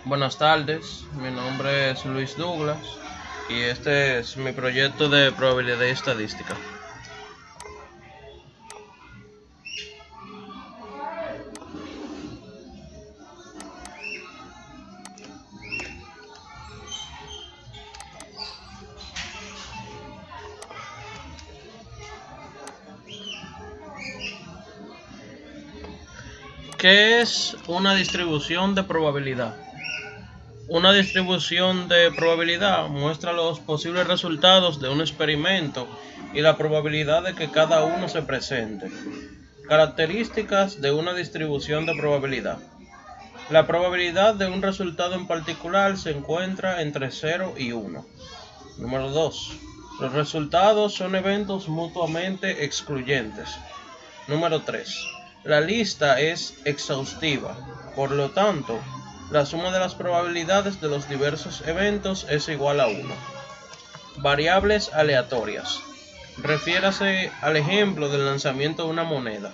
Buenas tardes, mi nombre es Luis Douglas y este es mi proyecto de probabilidad y estadística. ¿Qué es una distribución de probabilidad? Una distribución de probabilidad muestra los posibles resultados de un experimento y la probabilidad de que cada uno se presente. Características de una distribución de probabilidad. La probabilidad de un resultado en particular se encuentra entre 0 y 1. Número 2. Los resultados son eventos mutuamente excluyentes. Número 3. La lista es exhaustiva. Por lo tanto, la suma de las probabilidades de los diversos eventos es igual a 1. Variables aleatorias. Refiérase al ejemplo del lanzamiento de una moneda.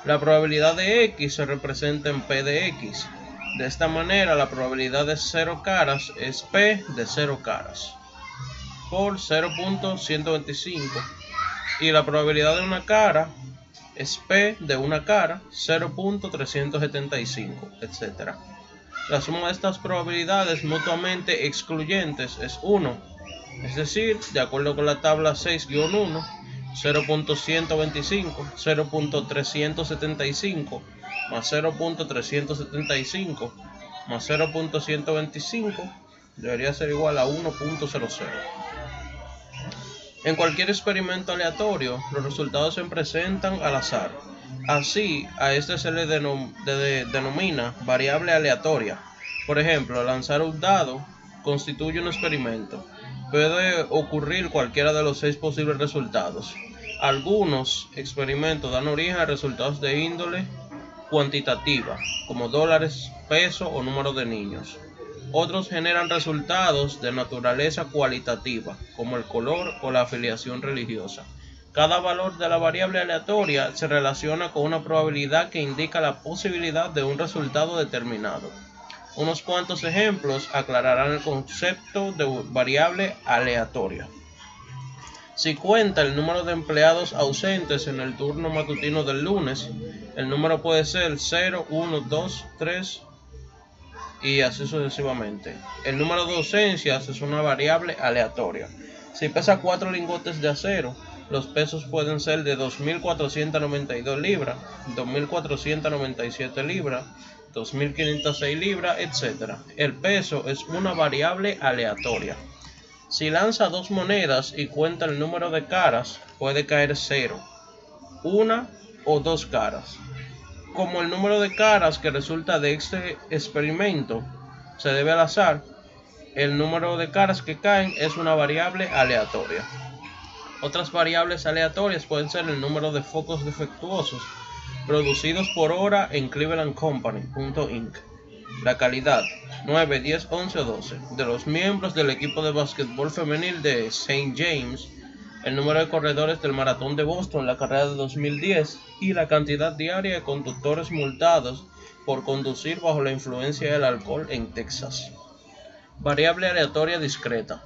La probabilidad de x se representa en p de x. De esta manera, la probabilidad de 0 caras es p de 0 caras por 0.125 y la probabilidad de una cara es p de una cara 0.375, etc. La suma de estas probabilidades mutuamente excluyentes es 1, es decir, de acuerdo con la tabla 6-1, 0.125, 0.375 más 0.375 más 0.125 debería ser igual a 1.00. En cualquier experimento aleatorio, los resultados se presentan al azar. Así, a este se le denomina variable aleatoria. Por ejemplo, lanzar un dado constituye un experimento. Puede ocurrir cualquiera de los 6 posibles resultados. Algunos experimentos dan origen a resultados de índole cuantitativa, como dólares, peso o número de niños. Otros generan resultados de naturaleza cualitativa, como el color o la afiliación religiosa. Cada valor de la variable aleatoria se relaciona con una probabilidad que indica la posibilidad de un resultado determinado. Unos cuantos ejemplos aclararán el concepto de variable aleatoria. Si cuenta el número de empleados ausentes en el turno matutino del lunes, el número puede ser 0, 1, 2, 3 y así sucesivamente. El número de ausencias es una variable aleatoria. Si pesa 4 lingotes de acero, los pesos pueden ser de 2.492 libras, 2.497 libras, 2.506 libras, etc. El peso es una variable aleatoria. Si lanza 2 monedas y cuenta el número de caras, puede caer 0, 1 o 2 caras. Como el número de caras que resulta de este experimento se debe al azar, el número de caras que caen es una variable aleatoria. Otras variables aleatorias pueden ser el número de focos defectuosos producidos por hora en Cleveland Company, Inc. La calidad 9, 10, 11 o 12 de los miembros del equipo de básquetbol femenil de St. James, el número de corredores del maratón de Boston en la carrera de 2010 y la cantidad diaria de conductores multados por conducir bajo la influencia del alcohol en Texas. Variable aleatoria discreta.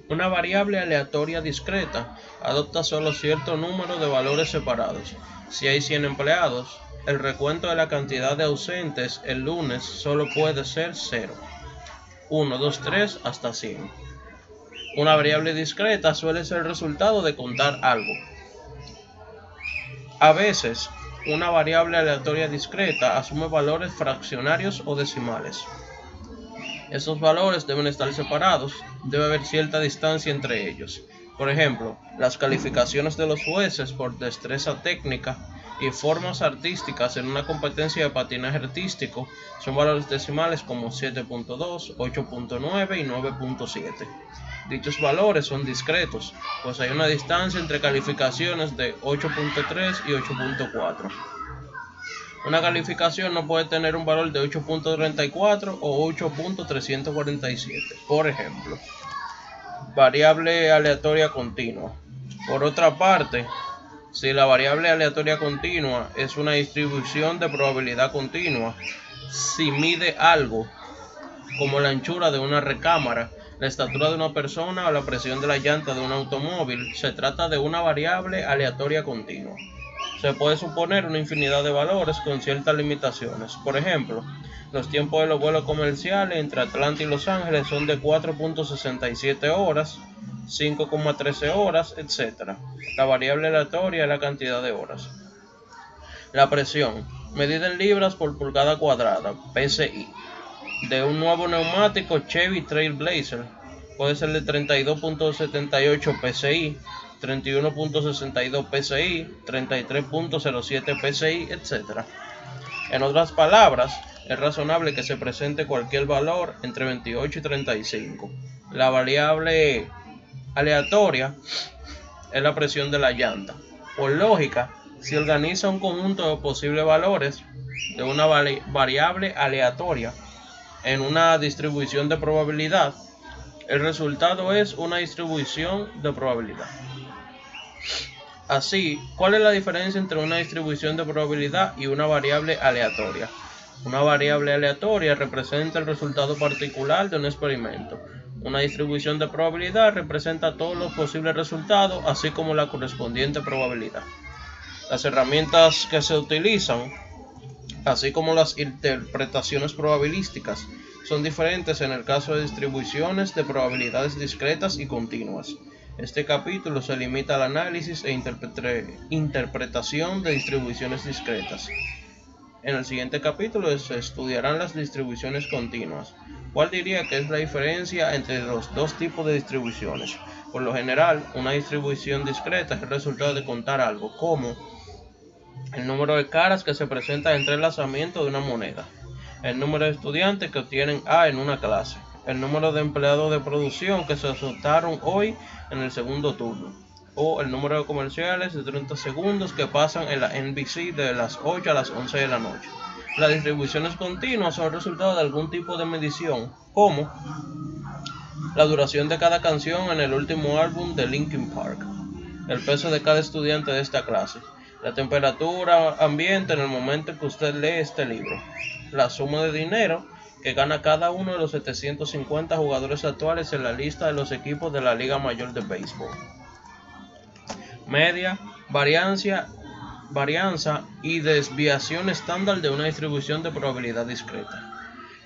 Una variable aleatoria discreta adopta solo cierto número de valores separados. Si hay 100 empleados, el recuento de la cantidad de ausentes el lunes solo puede ser 0, 1, 2, 3 hasta 100. Una variable discreta suele ser el resultado de contar algo. A veces, una variable aleatoria discreta asume valores fraccionarios o decimales. Esos valores deben estar separados, debe haber cierta distancia entre ellos. Por ejemplo, las calificaciones de los jueces por destreza técnica y formas artísticas en una competencia de patinaje artístico son valores decimales como 7.2, 8.9 y 9.7. Dichos valores son discretos, pues hay una distancia entre calificaciones de 8.3 y 8.4. Una calificación no puede tener un valor de 8.34 o 8.347. Por ejemplo, variable aleatoria continua. Por otra parte, si la variable aleatoria continua es una distribución de probabilidad continua, si mide algo, como la anchura de una recámara, la estatura de una persona o la presión de la llanta de un automóvil. Se trata de una variable aleatoria continua. Se puede suponer una infinidad de valores con ciertas limitaciones. Por ejemplo, los tiempos de los vuelos comerciales entre Atlanta y Los Ángeles son de 4.67 horas, 5,13 horas, etc. La variable aleatoria es la cantidad de horas. La presión, medida en libras por pulgada cuadrada, PSI, de un nuevo neumático Chevy Trailblazer puede ser de 32.78 PSI, 31.62 PSI, 33.07 PSI, etc. En otras palabras, es razonable que se presente cualquier valor entre 28 y 35. La variable aleatoria es la presión de la llanta. Por lógica, si organiza un conjunto de posibles valores de una variable aleatoria en una distribución de probabilidad, el resultado es una distribución de probabilidad. Así, ¿cuál es la diferencia entre una distribución de probabilidad y una variable aleatoria? Una variable aleatoria representa el resultado particular de un experimento. Una distribución de probabilidad representa todos los posibles resultados, así como la correspondiente probabilidad. Las herramientas que se utilizan, así como las interpretaciones probabilísticas, son diferentes en el caso de distribuciones de probabilidades discretas y continuas. Este capítulo se limita al análisis e interpretación de distribuciones discretas. En el siguiente capítulo se estudiarán las distribuciones continuas. ¿Cuál diría que es la diferencia entre los dos tipos de distribuciones? Por lo general, una distribución discreta es el resultado de contar algo, como el número de caras que se presenta entre el lanzamiento de una moneda, el número de estudiantes que obtienen A en una clase, el número de empleados de producción que se asaltaron hoy en el segundo turno, o el número de comerciales de 30 segundos que pasan en la NBC de las 8 a las 11 de la noche. Las distribuciones continuas son el resultado de algún tipo de medición, como la duración de cada canción en el último álbum de Linkin Park, el peso de cada estudiante de esta clase, la temperatura ambiente en el momento en que usted lee este libro, la suma de dinero que gana cada uno de los 750 jugadores actuales en la lista de los equipos de la Liga Mayor de Béisbol. Media, varianza y desviación estándar de una distribución de probabilidad discreta.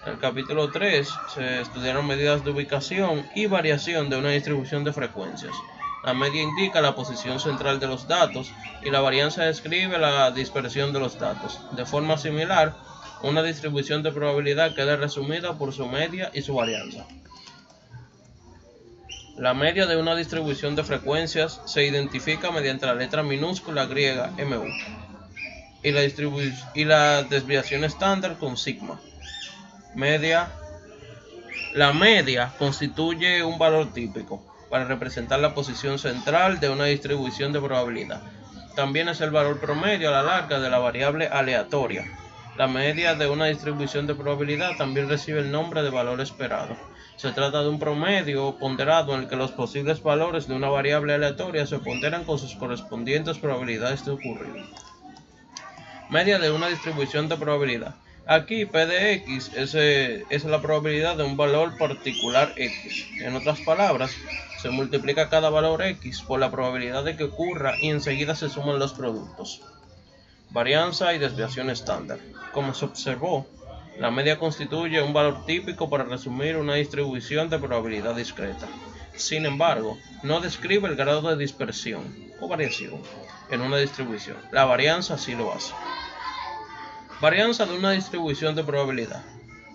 En el capítulo 3 se estudiaron medidas de ubicación y variación de una distribución de frecuencias. La media indica la posición central de los datos y la varianza describe la dispersión de los datos. De forma similar, una distribución de probabilidad queda resumida por su media y su varianza. La media de una distribución de frecuencias se identifica mediante la letra minúscula griega mu y la desviación estándar con sigma. La media constituye un valor típico para representar la posición central de una distribución de probabilidad. También es el valor promedio a la larga de la variable aleatoria. La media de una distribución de probabilidad también recibe el nombre de valor esperado. Se trata de un promedio ponderado en el que los posibles valores de una variable aleatoria se ponderan con sus correspondientes probabilidades de ocurrir. Media de una distribución de probabilidad. Aquí P de X es la probabilidad de un valor particular X. En otras palabras, se multiplica cada valor X por la probabilidad de que ocurra y enseguida se suman los productos. Varianza y desviación estándar. Como se observó, la media constituye un valor típico para resumir una distribución de probabilidad discreta. Sin embargo, no describe el grado de dispersión o variación en una distribución. La varianza sí lo hace. Varianza de una distribución de probabilidad.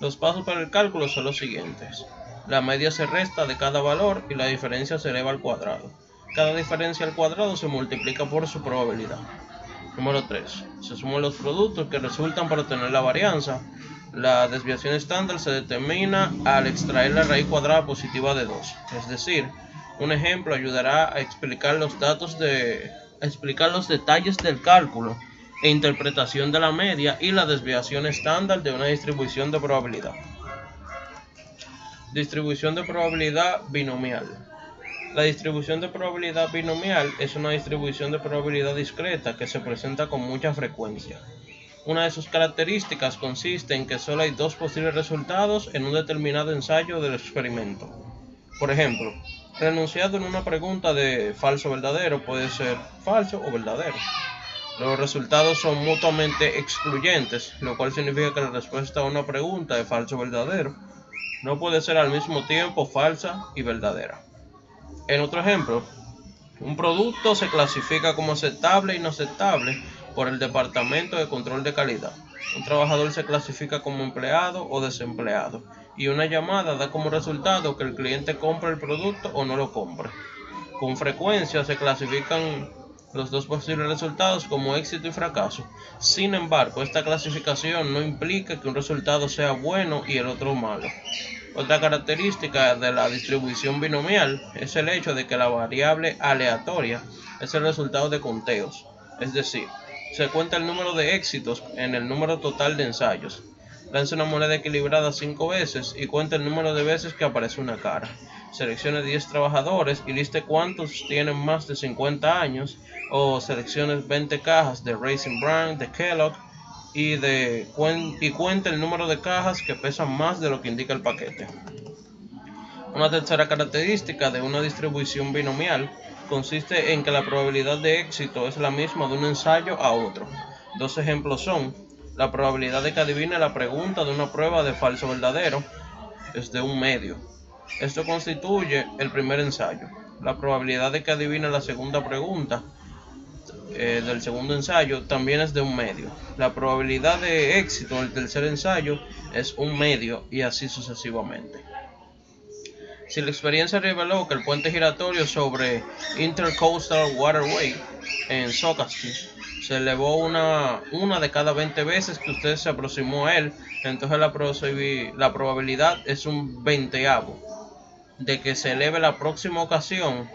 Los pasos para el cálculo son los siguientes. La media se resta de cada valor y la diferencia se eleva al cuadrado. Cada diferencia al cuadrado se multiplica por su probabilidad. Número 3. Se suman los productos que resultan para obtener la varianza. La desviación estándar se determina al extraer la raíz cuadrada positiva de 2. Es decir, un ejemplo ayudará a explicar los detalles del cálculo e interpretación de la media y la desviación estándar de una distribución de probabilidad. Distribución de probabilidad binomial. La distribución de probabilidad binomial es una distribución de probabilidad discreta que se presenta con mucha frecuencia. Una de sus características consiste en que solo hay dos posibles resultados en un determinado ensayo del experimento. Por ejemplo, el enunciado en una pregunta de falso o verdadero puede ser falso o verdadero. Los resultados son mutuamente excluyentes, lo cual significa que la respuesta a una pregunta de falso o verdadero no puede ser al mismo tiempo falsa y verdadera. En otro ejemplo, un producto se clasifica como aceptable e inaceptable por el Departamento de Control de Calidad. Un trabajador se clasifica como empleado o desempleado, y una llamada da como resultado que el cliente compre el producto o no lo compre. Con frecuencia se clasifican los dos posibles resultados como éxito y fracaso. Sin embargo, esta clasificación no implica que un resultado sea bueno y el otro malo. Otra característica de la distribución binomial es el hecho de que la variable aleatoria es el resultado de conteos, es decir, se cuenta el número de éxitos en el número total de ensayos. Lance una moneda equilibrada 5 veces y cuenta el número de veces que aparece una cara. Seleccione 10 trabajadores y liste cuántos tienen más de 50 años, o seleccione 20 cajas de Raisin Bran, de Kellogg, y cuente el número de cajas que pesan más de lo que indica el paquete. Una tercera característica de una distribución binomial consiste en que la probabilidad de éxito es la misma de un ensayo a otro. Dos ejemplos son: la probabilidad de que adivine la pregunta de una prueba de falso o verdadero es de 1/2. Esto constituye el primer ensayo. La probabilidad de que adivine la segunda pregunta del segundo ensayo también es de 1/2. La probabilidad de éxito del tercer ensayo es 1/2, y así sucesivamente. Si la experiencia reveló que el puente giratorio sobre Intercoastal Waterway en Socastee se elevó una de cada 20 veces que usted se aproximó a él, entonces la probabilidad es un veinteavo de que se eleve la próxima ocasión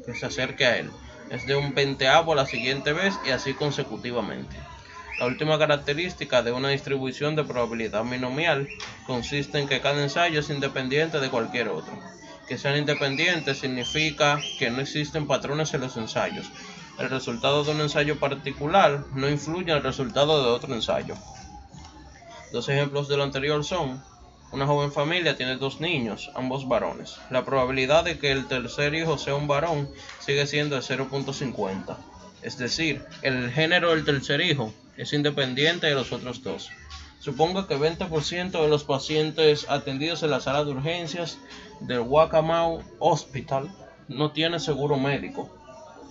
que se acerque a él. Es de un veinteavo la siguiente vez, y así consecutivamente. La última característica de una distribución de probabilidad binomial consiste en que cada ensayo es independiente de cualquier otro. Que sean independientes significa que no existen patrones en los ensayos. El resultado de un ensayo particular no influye en el resultado de otro ensayo. Dos ejemplos de lo anterior son: una joven familia tiene 2 niños, ambos varones. La probabilidad de que el tercer hijo sea un varón sigue siendo de 0.50. Es decir, el género del tercer hijo es independiente de los otros dos. Suponga que 20% de los pacientes atendidos en la sala de urgencias del Waccamaw Hospital no tiene seguro médico.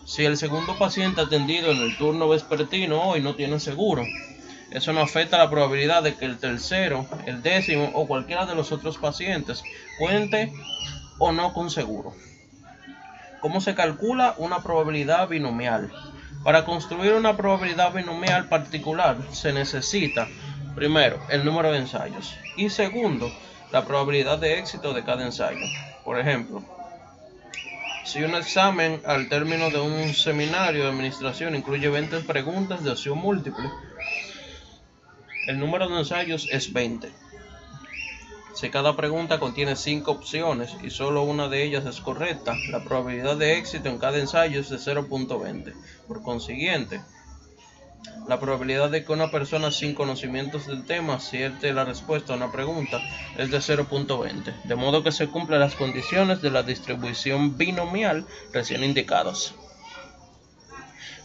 Si el segundo paciente atendido en el turno vespertino hoy no tiene seguro, eso no afecta la probabilidad de que el tercero, el décimo o cualquiera de los otros pacientes cuente o no con seguro. ¿Cómo se calcula una probabilidad binomial? Para construir una probabilidad binomial particular se necesita, primero, el número de ensayos, y segundo, la probabilidad de éxito de cada ensayo. Por ejemplo, si un examen al término de un seminario de administración incluye 20 preguntas de opción múltiple, el número de ensayos es 20. Si cada pregunta contiene 5 opciones y solo una de ellas es correcta, la probabilidad de éxito en cada ensayo es de 0.20. Por consiguiente, la probabilidad de que una persona sin conocimientos del tema acierte la respuesta a una pregunta es de 0.20, de modo que se cumplen las condiciones de la distribución binomial recién indicadas.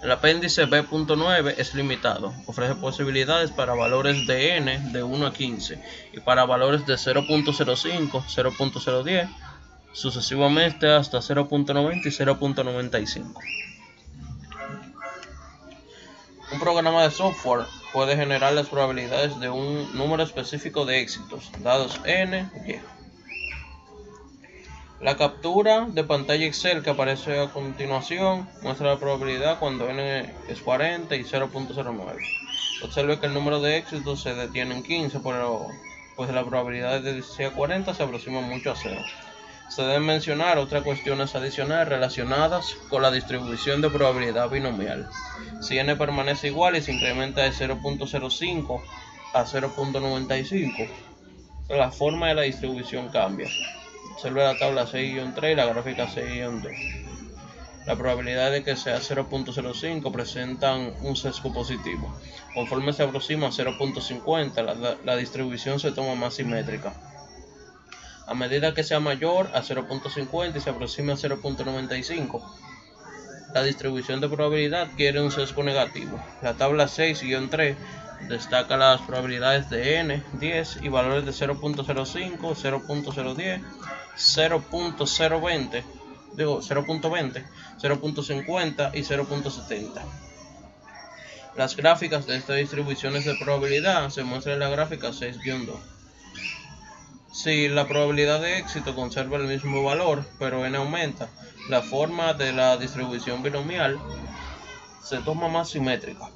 El apéndice B.9 es limitado, ofrece posibilidades para valores de n de 1 a 15 y para valores de 0.05, 0.010, sucesivamente hasta 0.90 y 0.95. Un programa de software puede generar las probabilidades de un número específico de éxitos, dados n, y. La captura de pantalla Excel que aparece a continuación muestra la probabilidad cuando n es 40 y 0.09. Observe que el número de éxitos se detiene en 15, pero pues la probabilidad de 16 a 40 se aproxima mucho a 0. Se deben mencionar otras cuestiones adicionales relacionadas con la distribución de probabilidad binomial. Si n permanece igual y se incrementa de 0.05 a 0.95, la forma de la distribución cambia. Observe la tabla 6-3 y la gráfica 6-2. la probabilidad de que sea 0.05 presentan un sesgo positivo. Conforme se aproxima a 0.50, la distribución se toma más simétrica. A medida que sea mayor a 0.50 y se aproxima a 0.95, la distribución de probabilidad adquiere un sesgo negativo. La tabla 6-3 destaca las probabilidades de n, 10 y valores de 0.05, 0.010, 0.020, 0.50 y 0.70. Las gráficas de estas distribuciones de probabilidad se muestran en la gráfica 6-2. Si la probabilidad de éxito conserva el mismo valor, pero n aumenta, la forma de la distribución binomial se toma más simétrica.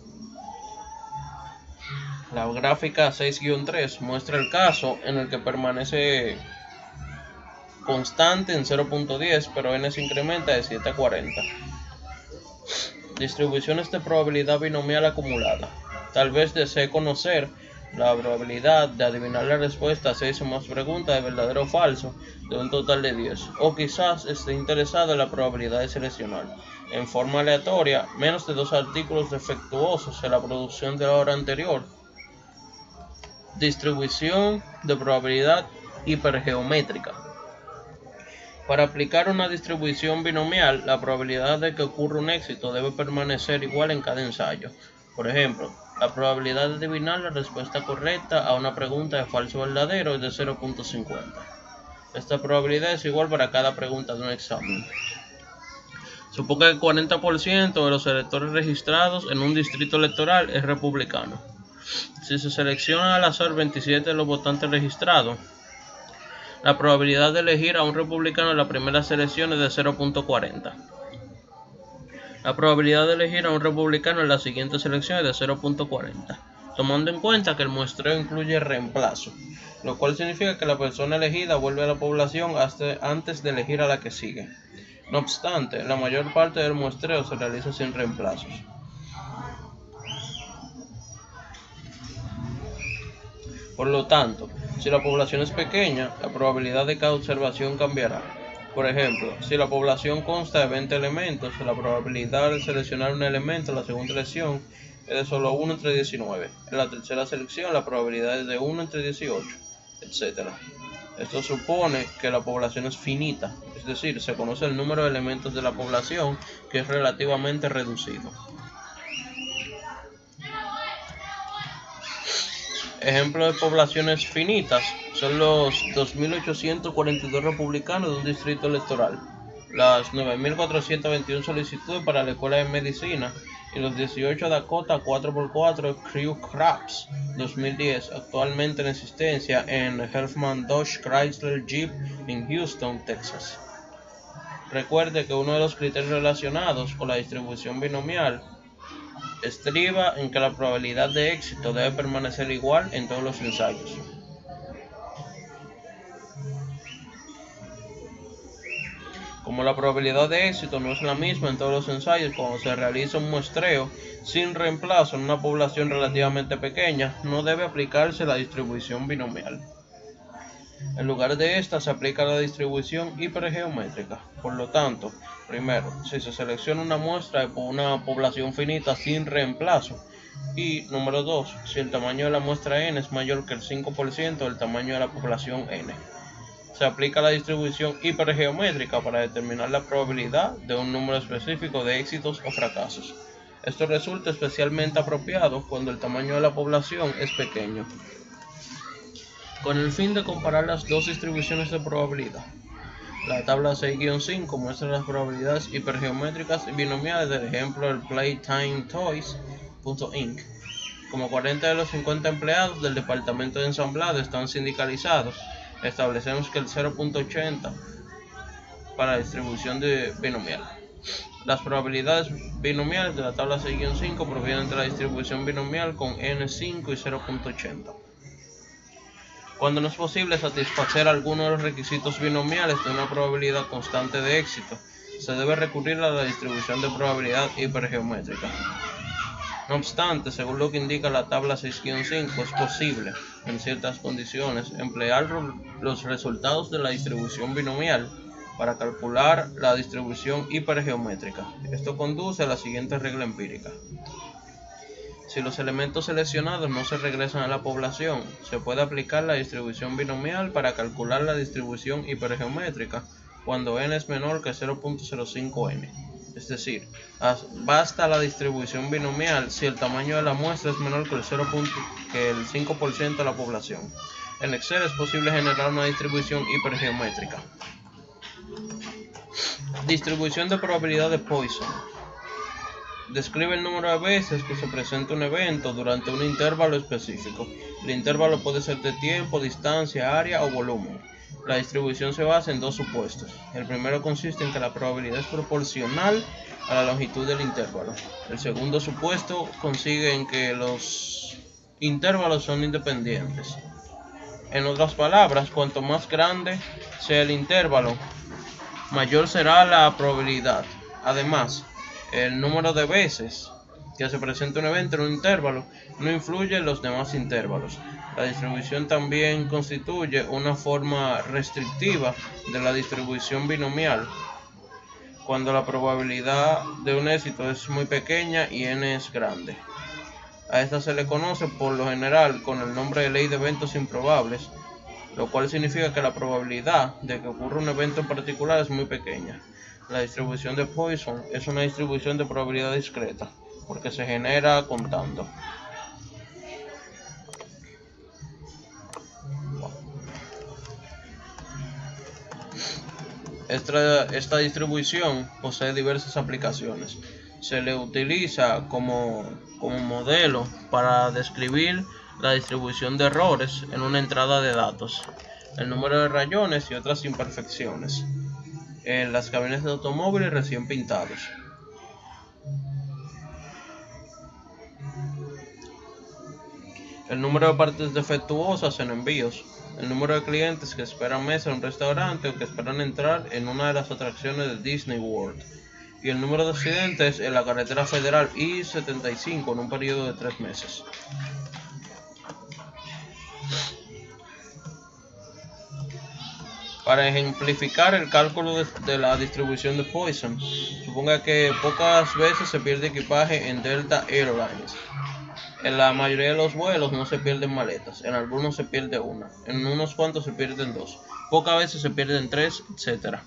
La gráfica 6-3 muestra el caso en el que permanece constante en 0.10, pero n se incrementa de 7 a 40. Distribuciones de probabilidad binomial acumulada. Tal vez desee conocer la probabilidad de adivinar la respuesta a 6 o más preguntas de verdadero o falso de un total de 10, o quizás esté interesado en la probabilidad de seleccionar en forma aleatoria menos de 2 artículos defectuosos en la producción de la hora anterior. Distribución de probabilidad hipergeométrica. Para aplicar una distribución binomial, la probabilidad de que ocurra un éxito debe permanecer igual en cada ensayo. Por ejemplo, la probabilidad de adivinar la respuesta correcta a una pregunta de falso o verdadero es de 0.50. Esta probabilidad es igual para cada pregunta de un examen. Suponga que el 40% de los electores registrados en un distrito electoral es republicano. Si se seleccionan al azar 27 de los votantes registrados, la probabilidad de elegir a un republicano en la primera selección es de 0.40. La probabilidad de elegir a un republicano en la siguiente selección es de 0.40, tomando en cuenta que el muestreo incluye reemplazo, lo cual significa que la persona elegida vuelve a la población antes de elegir a la que sigue. No obstante, la mayor parte del muestreo se realiza sin reemplazos. Por lo tanto, si la población es pequeña, la probabilidad de cada observación cambiará. Por ejemplo, si la población consta de 20 elementos, la probabilidad de seleccionar un elemento en la segunda elección es de solo 1 entre 19. En la tercera selección, la probabilidad es de 1 entre 18, etc. Esto supone que la población es finita, es decir, se conoce el número de elementos de la población, que es relativamente reducido. Ejemplos de poblaciones finitas son los 2.842 republicanos de un distrito electoral, las 9.421 solicitudes para la escuela de medicina y los 18 Dakota 4x4 Crew Cabs 2010 actualmente en existencia en Helfman Dodge Chrysler Jeep en Houston, Texas. Recuerde que uno de los criterios relacionados con la distribución binomial estriba en que la probabilidad de éxito debe permanecer igual en todos los ensayos. Como la probabilidad de éxito no es la misma en todos los ensayos, cuando se realiza un muestreo sin reemplazo en una población relativamente pequeña, no debe aplicarse la distribución binomial. En lugar de esta se aplica la distribución hipergeométrica. Por lo tanto, primero, si se selecciona una muestra de una población finita sin reemplazo, y número 2, si el tamaño de la muestra n es mayor que el 5% del tamaño de la población n, se aplica la distribución hipergeométrica para determinar la probabilidad de un número específico de éxitos o fracasos. Esto resulta especialmente apropiado cuando el tamaño de la población es pequeño. Con el fin de comparar las dos distribuciones de probabilidad, la tabla 6-5 muestra las probabilidades hipergeométricas y binomiales del ejemplo del PlayTimeToys.inc. Como 40 de los 50 empleados del departamento de ensamblado están sindicalizados, establecemos que el 0.80 para la distribución binomial. Las probabilidades binomiales de la tabla 6-5 provienen de la distribución binomial con n5 y 0.80. Cuando no es posible satisfacer alguno de los requisitos binomiales de una probabilidad constante de éxito, se debe recurrir a la distribución de probabilidad hipergeométrica. No obstante, según lo que indica la tabla 6-5, es posible, en ciertas condiciones, emplear los resultados de la distribución binomial para calcular la distribución hipergeométrica. Esto conduce a la siguiente regla empírica. Si los elementos seleccionados no se regresan a la población, se puede aplicar la distribución binomial para calcular la distribución hipergeométrica cuando n es menor que 0.05n. Es decir, basta la distribución binomial si el tamaño de la muestra es menor que el 5% de la población. En Excel es posible generar una distribución hipergeométrica. Distribución de probabilidad de Poisson. Describe el número de veces que se presenta un evento durante un intervalo específico. El intervalo puede ser de tiempo, distancia, área o volumen. La distribución se basa en dos supuestos. El primero consiste en que la probabilidad es proporcional a la longitud del intervalo. El segundo supuesto consiste en que los intervalos son independientes. En otras palabras, cuanto más grande sea el intervalo, mayor será la probabilidad. Además, el número de veces que se presenta un evento en un intervalo no influye en los demás intervalos. La distribución también constituye una forma restrictiva de la distribución binomial cuando la probabilidad de un éxito es muy pequeña y n es grande. A esta se le conoce por lo general con el nombre de ley de eventos improbables, lo cual significa que la probabilidad de que ocurra un evento en particular es muy pequeña. La distribución de Poisson es una distribución de probabilidad discreta, porque se genera contando. Esta distribución posee diversas aplicaciones. Se le utiliza como modelo para describir la distribución de errores en una entrada de datos, el número de rayones y otras imperfecciones en las cabinas de automóviles recién pintados. El número de partes defectuosas en envíos, el número de clientes que esperan mesa en un restaurante o que esperan entrar en una de las atracciones de Disney World, y el número de accidentes en la carretera federal I-75 en un periodo de 3 meses. Para ejemplificar el cálculo de la distribución de Poisson, suponga que pocas veces se pierde equipaje en Delta Airlines. En la mayoría de los vuelos no se pierden maletas, en algunos se pierde una, en unos cuantos se pierden dos, pocas veces se pierden tres, etc.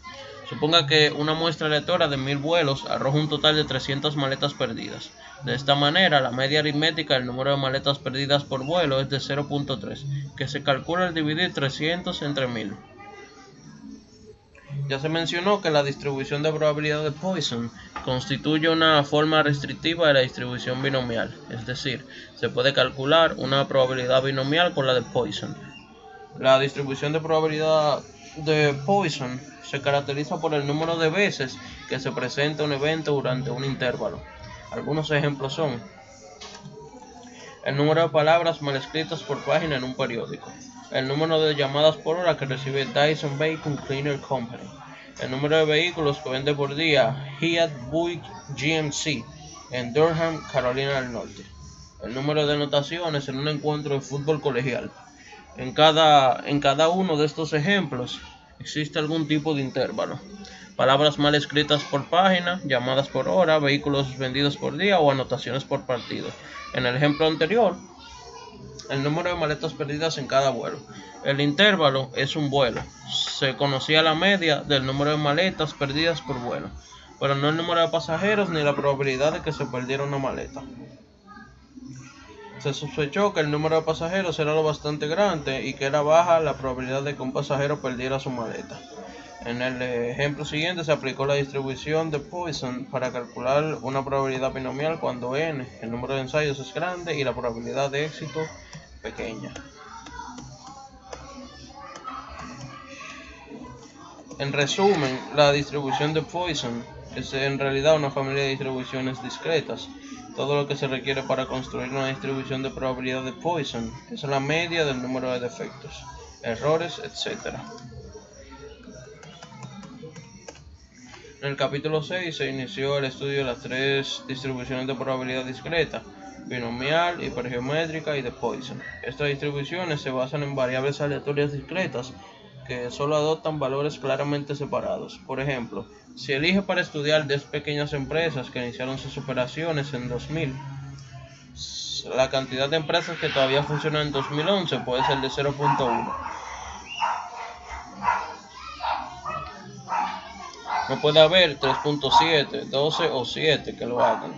Suponga que una muestra aleatoria de 1000 vuelos arroja un total de 300 maletas perdidas. De esta manera, la media aritmética del número de maletas perdidas por vuelo es de 0.3, que se calcula al dividir 300 entre 1000. Ya se mencionó que la distribución de probabilidad de Poisson constituye una forma restrictiva de la distribución binomial, es decir, se puede calcular una probabilidad binomial con la de Poisson. La distribución de probabilidad de Poisson se caracteriza por el número de veces que se presenta un evento durante un intervalo. Algunos ejemplos son el número de palabras mal escritas por página en un periódico, el número de llamadas por hora que recibe Dyson Vacuum Cleaner Company, el número de vehículos que vende por día Fiat Buick GMC en Durham, Carolina del Norte, el número de anotaciones en un encuentro de fútbol colegial. En cada uno de estos ejemplos existe algún tipo de intervalo. Palabras mal escritas por página, llamadas por hora, vehículos vendidos por día o anotaciones por partido. En el ejemplo anterior, el número de maletas perdidas en cada vuelo. El intervalo es un vuelo. Se conocía la media del número de maletas perdidas por vuelo, pero no el número de pasajeros ni la probabilidad de que se perdiera una maleta. Se sospechó que el número de pasajeros era lo bastante grande y que era baja la probabilidad de que un pasajero perdiera su maleta. En el ejemplo siguiente se aplicó la distribución de Poisson para calcular una probabilidad binomial cuando n, el número de ensayos, es grande y la probabilidad de éxito pequeña. En resumen, la distribución de Poisson es en realidad una familia de distribuciones discretas. Todo lo que se requiere para construir una distribución de probabilidad de Poisson es la media del número de defectos, errores, etc. En el capítulo 6 se inició el estudio de las tres distribuciones de probabilidad discreta: binomial, hipergeométrica y de Poisson. Estas distribuciones se basan en variables aleatorias discretas que solo adoptan valores claramente separados. Por ejemplo, si elige para estudiar 10 pequeñas empresas que iniciaron sus operaciones en 2000, la cantidad de empresas que todavía funcionan en 2011 puede ser de 0.1. No puede haber 3.7, 12 o 7 que lo hagan.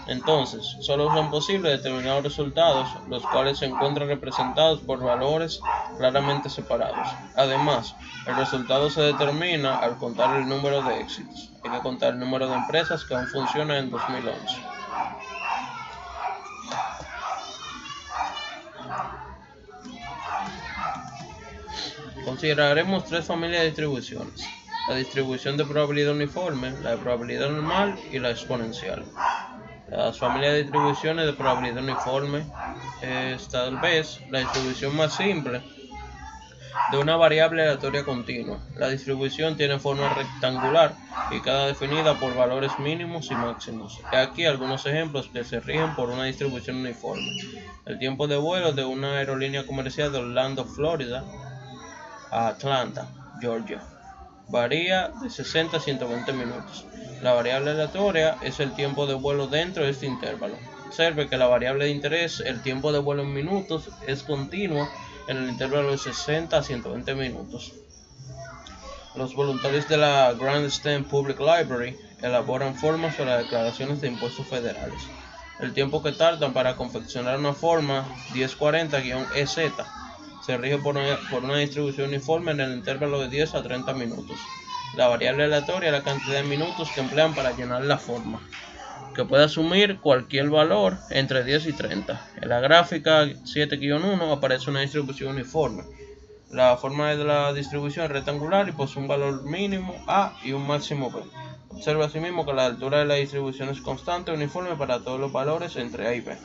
Entonces, solo son posibles determinados resultados, los cuales se encuentran representados por valores claramente separados. Además, el resultado se determina al contar el número de éxitos. Hay que contar el número de empresas que aún funcionan en 2011. Consideraremos tres familias de distribuciones: la distribución de probabilidad uniforme, la de probabilidad normal y la exponencial. Las familias de distribuciones de probabilidad uniforme es tal vez la distribución más simple de una variable aleatoria continua. La distribución tiene forma rectangular y queda definida por valores mínimos y máximos. Aquí algunos ejemplos que se rigen por una distribución uniforme. El tiempo de vuelo de una aerolínea comercial de Orlando, Florida, a Atlanta, Georgia, varía de 60 a 120 minutos. La variable aleatoria es el tiempo de vuelo dentro de este intervalo. Observe que la variable de interés, el tiempo de vuelo en minutos, es continua en el intervalo de 60 a 120 minutos. Los voluntarios de la Grandstand Public Library elaboran formas para declaraciones de impuestos federales. El tiempo que tardan para confeccionar una forma 1040-EZ se rige por una distribución uniforme en el intervalo de 10 a 30 minutos. La variable aleatoria es la cantidad de minutos que emplean para llenar la forma, que puede asumir cualquier valor entre 10 y 30. En la gráfica 7-1 aparece una distribución uniforme. La forma de la distribución es rectangular y posee un valor mínimo A y un máximo B. Observa asimismo que la altura de la distribución es constante y uniforme para todos los valores entre A y B.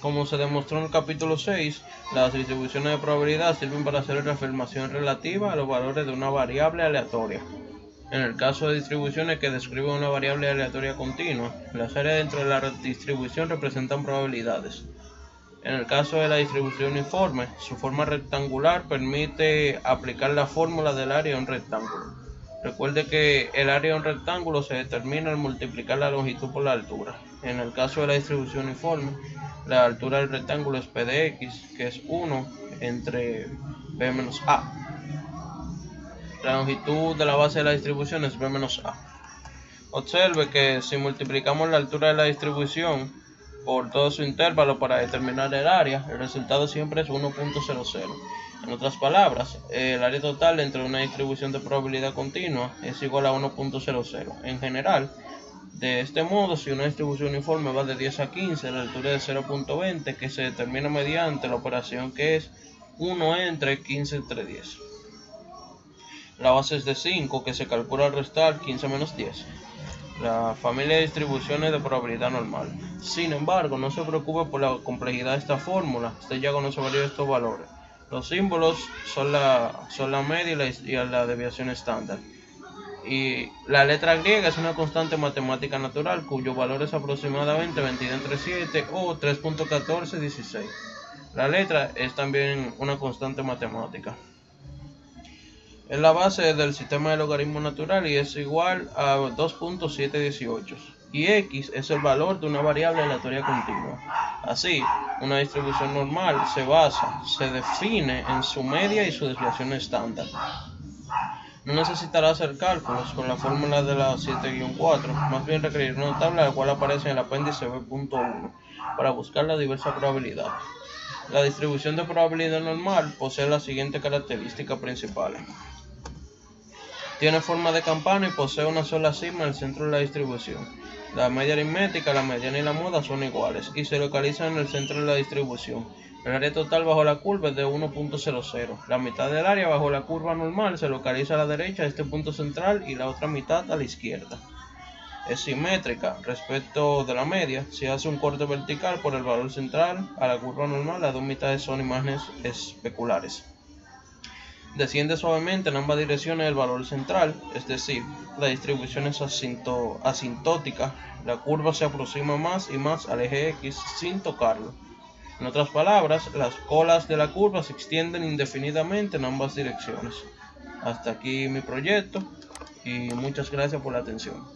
Como se demostró en el capítulo 6, las distribuciones de probabilidad sirven para hacer una afirmación relativa a los valores de una variable aleatoria. En el caso de distribuciones que describen una variable aleatoria continua, las áreas dentro de la distribución representan probabilidades. En el caso de la distribución uniforme, su forma rectangular permite aplicar la fórmula del área de un rectángulo. Recuerde que el área de un rectángulo se determina al multiplicar la longitud por la altura. En el caso de la distribución uniforme, la altura del rectángulo es P de X, que es 1 entre B menos A. La longitud de la base de la distribución es B menos A. Observe que si multiplicamos la altura de la distribución por todo su intervalo para determinar el área, el resultado siempre es 1.00. En otras palabras, el área total dentro de una distribución de probabilidad continua es igual a 1.00. En general, de este modo, si una distribución uniforme va de 10 a 15, la altura es 0.20, que se determina mediante la operación que es 1 entre 15 entre 10. La base es de 5, que se calcula al restar 15 menos 10. La familia de distribuciones de probabilidad normal. Sin embargo, no se preocupe por la complejidad de esta fórmula. Usted ya conoce varios de estos valores. Los símbolos son la media y la desviación estándar. Y la letra griega es una constante matemática natural cuyo valor es aproximadamente 22 entre 7 o 3.1416. La letra es también una constante matemática. Es la base del sistema de logaritmo natural y es igual a 2.718. Y x es el valor de una variable aleatoria continua. Así, una distribución normal se define en su media y su desviación estándar. No necesitará hacer cálculos con la fórmula de la 7-4, más bien requerirá una tabla la cual aparece en el apéndice B.1 para buscar la diversa probabilidad. La distribución de probabilidad normal posee las siguientes características principales. Tiene forma de campana y posee una sola cima en el centro de la distribución. La media aritmética, la mediana y la moda son iguales y se localizan en el centro de la distribución. El área total bajo la curva es de 1.00. La mitad del área bajo la curva normal se localiza a la derecha de este punto central y la otra mitad a la izquierda. Es simétrica respecto de la media. Si hace un corte vertical por el valor central a la curva normal, las dos mitades son imágenes especulares. Desciende suavemente en ambas direcciones el valor central, es decir, la distribución es asintótica. La curva se aproxima más y más al eje X sin tocarlo. En otras palabras, las colas de la curva se extienden indefinidamente en ambas direcciones. Hasta aquí mi proyecto y muchas gracias por la atención.